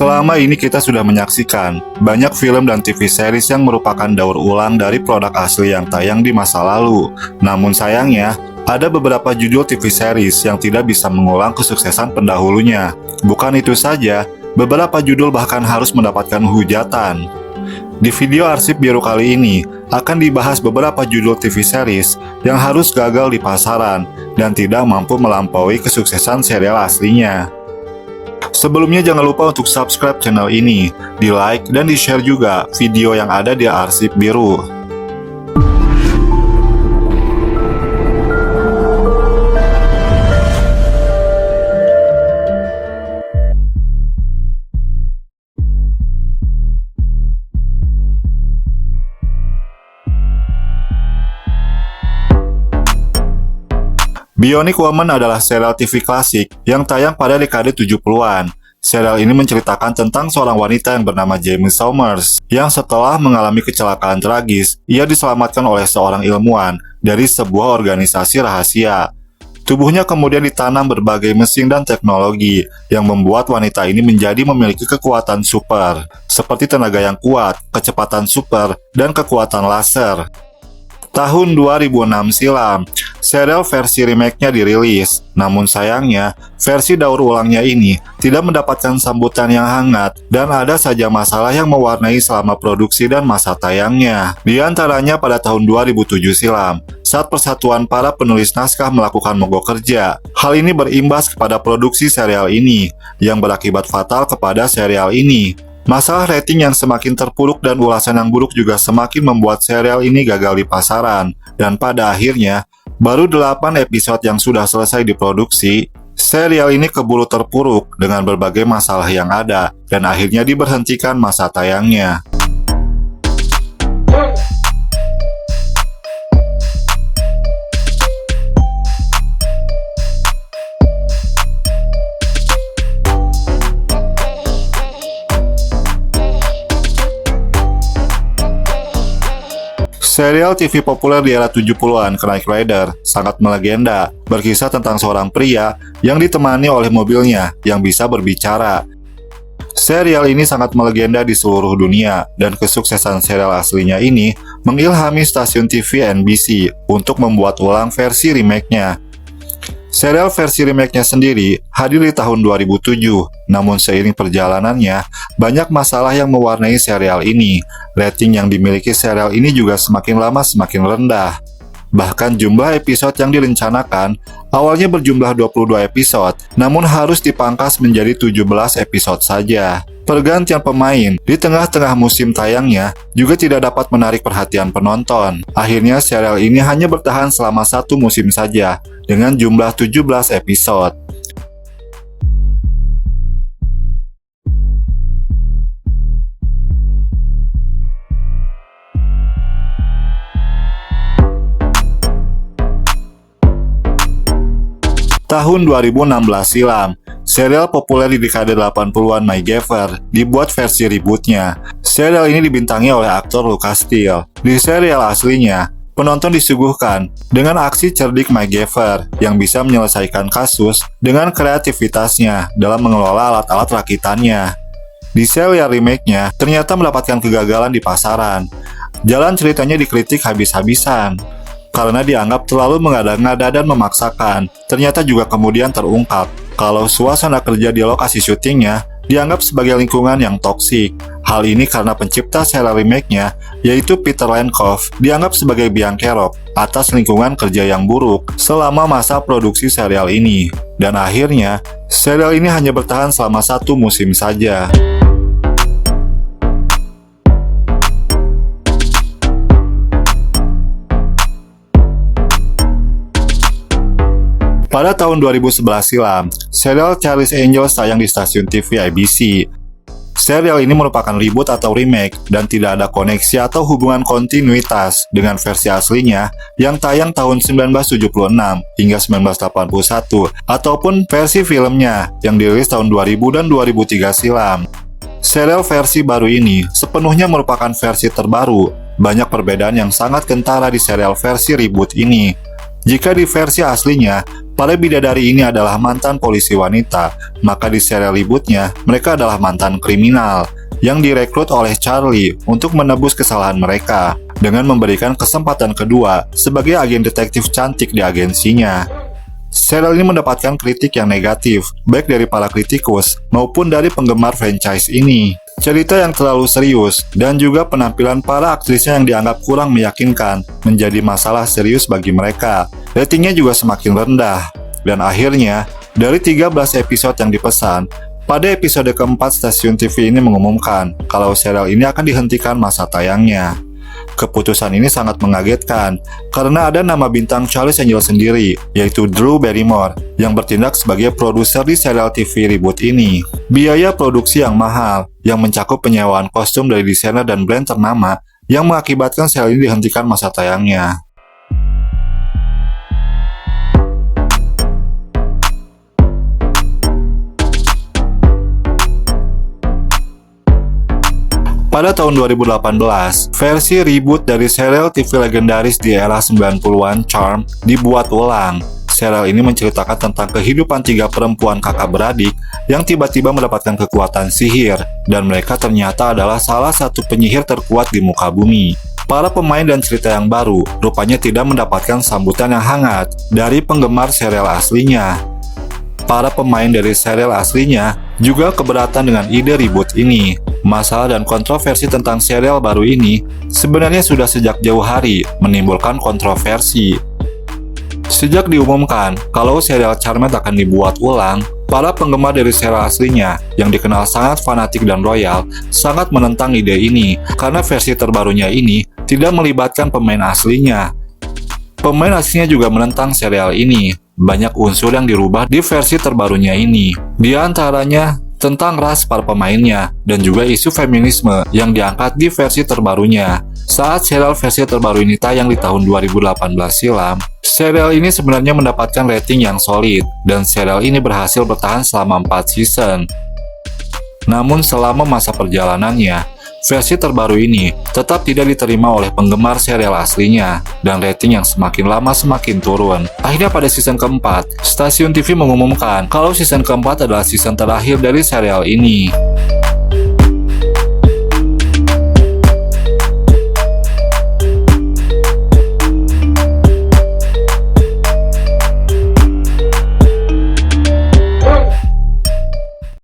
Selama ini kita sudah menyaksikan banyak film dan TV series yang merupakan daur ulang dari produk asli yang tayang di masa lalu. Namun sayangnya, ada beberapa judul TV series yang tidak bisa mengulang kesuksesan pendahulunya. Bukan itu saja, beberapa judul bahkan harus mendapatkan hujatan. Di video arsip biru kali ini, akan dibahas beberapa judul TV series yang harus gagal di pasaran dan tidak mampu melampaui kesuksesan serial aslinya. Sebelumnya jangan lupa untuk subscribe channel ini, di like dan di share juga video yang ada di arsip biru. Bionic Woman adalah serial TV klasik yang tayang pada dekade 70-an. Serial ini menceritakan tentang seorang wanita yang bernama Jamie Somers, yang setelah mengalami kecelakaan tragis, ia diselamatkan oleh seorang ilmuwan dari sebuah organisasi rahasia. Tubuhnya kemudian ditanam berbagai mesin dan teknologi yang membuat wanita ini menjadi memiliki kekuatan super, seperti tenaga yang kuat, kecepatan super, dan kekuatan laser. Tahun 2006 silam, serial versi remake-nya dirilis. Namun sayangnya, versi daur ulangnya ini tidak mendapatkan sambutan yang hangat dan ada saja masalah yang mewarnai selama produksi dan masa tayangnya. Di antaranya pada tahun 2007 silam, saat persatuan para penulis naskah melakukan mogok kerja. Hal ini berimbas kepada produksi serial ini, yang berakibat fatal kepada serial ini. Masalah rating yang semakin terpuruk dan ulasan yang buruk juga semakin membuat serial ini gagal di pasaran. Dan pada akhirnya, baru 8 episode yang sudah selesai diproduksi, serial ini keburu terpuruk dengan berbagai masalah yang ada, dan akhirnya diberhentikan masa tayangnya. Serial TV populer di era 70-an, Knight Rider, sangat melegenda, berkisah tentang seorang pria yang ditemani oleh mobilnya yang bisa berbicara. Serial ini sangat melegenda di seluruh dunia, dan kesuksesan serial aslinya ini mengilhami stasiun TV NBC untuk membuat ulang versi remake-nya. Serial versi remake-nya sendiri hadir di tahun 2007, namun seiring perjalanannya, banyak masalah yang mewarnai serial ini. Rating yang dimiliki serial ini juga semakin lama semakin rendah. Bahkan jumlah episode yang direncanakan awalnya berjumlah 22 episode, namun harus dipangkas menjadi 17 episode saja. Pergantian pemain di tengah-tengah musim tayangnya juga tidak dapat menarik perhatian penonton. Akhirnya serial ini hanya bertahan selama 1 musim saja, dengan jumlah 17 episode. Tahun 2016 silam, serial populer di dekade 80-an MacGyver dibuat versi rebootnya. Serial ini dibintangi oleh aktor Lucas Steele. Di serial aslinya, penonton disuguhkan dengan aksi cerdik MacGyver yang bisa menyelesaikan kasus dengan kreativitasnya dalam mengelola alat-alat rakitannya. Di serial remake-nya, ternyata mendapatkan kegagalan di pasaran. Jalan ceritanya dikritik habis-habisan karena dianggap terlalu mengada-ngada dan memaksakan. Ternyata juga kemudian terungkap kalau suasana kerja di lokasi syutingnya dianggap sebagai lingkungan yang toksik. Hal ini karena pencipta serial remake-nya, yaitu Peter Lenkov, dianggap sebagai biang kerok atas lingkungan kerja yang buruk selama masa produksi serial ini. Dan akhirnya, serial ini hanya bertahan selama 1 musim saja. Pada tahun 2011 silam, serial Charlie's Angels tayang di stasiun TV ABC. Serial ini merupakan reboot atau remake dan tidak ada koneksi atau hubungan kontinuitas dengan versi aslinya yang tayang tahun 1976 hingga 1981 ataupun versi filmnya yang dirilis tahun 2000 dan 2003 silam. Serial versi baru ini sepenuhnya merupakan versi terbaru. Banyak perbedaan yang sangat kentara di serial versi reboot ini. Jika di versi aslinya, para bidadari ini adalah mantan polisi wanita, maka di serial rebootnya, mereka adalah mantan kriminal yang direkrut oleh Charlie untuk menebus kesalahan mereka dengan memberikan kesempatan kedua sebagai agen detektif cantik di agensinya. Serial ini mendapatkan kritik yang negatif, baik dari para kritikus maupun dari penggemar franchise ini. Cerita yang terlalu serius dan juga penampilan para aktrisnya yang dianggap kurang meyakinkan menjadi masalah serius bagi mereka. Ratingnya juga semakin rendah. Dan akhirnya, dari 13 episode yang dipesan, pada episode keempat stasiun TV ini mengumumkan kalau serial ini akan dihentikan masa tayangnya. Keputusan ini sangat mengagetkan karena ada nama bintang Charlie's Angel sendiri, yaitu Drew Barrymore, yang bertindak sebagai produser di serial TV reboot ini. Biaya produksi yang mahal, yang mencakup penyewaan kostum dari desainer dan brand ternama, yang mengakibatkan serial ini dihentikan masa tayangnya. Pada tahun 2018, versi reboot dari serial TV legendaris di era 90-an Charmed dibuat ulang. Serial ini menceritakan tentang kehidupan 3 perempuan kakak beradik yang tiba-tiba mendapatkan kekuatan sihir, dan mereka ternyata adalah salah satu penyihir terkuat di muka bumi. Para pemain dan cerita yang baru rupanya tidak mendapatkan sambutan yang hangat dari penggemar serial aslinya. Para pemain dari serial aslinya juga keberatan dengan ide reboot ini. Masalah dan kontroversi tentang serial baru ini sebenarnya sudah sejak jauh hari menimbulkan kontroversi. Sejak diumumkan kalau serial Charmed akan dibuat ulang, para penggemar dari serial aslinya yang dikenal sangat fanatik dan royal sangat menentang ide ini karena versi terbarunya ini tidak melibatkan pemain aslinya. Pemain aslinya juga menentang serial ini. Banyak unsur yang dirubah di versi terbarunya ini. Di antaranya tentang ras para pemainnya dan juga isu feminisme yang diangkat di versi terbarunya. Saat serial versi terbaru ini tayang di tahun 2018 silam, serial ini sebenarnya mendapatkan rating yang solid dan serial ini berhasil bertahan selama 4 season. Namun selama masa perjalanannya, versi terbaru ini tetap tidak diterima oleh penggemar serial aslinya dan rating yang semakin lama semakin turun. Akhirnya pada season keempat, stasiun TV mengumumkan kalau season keempat adalah season terakhir dari serial ini.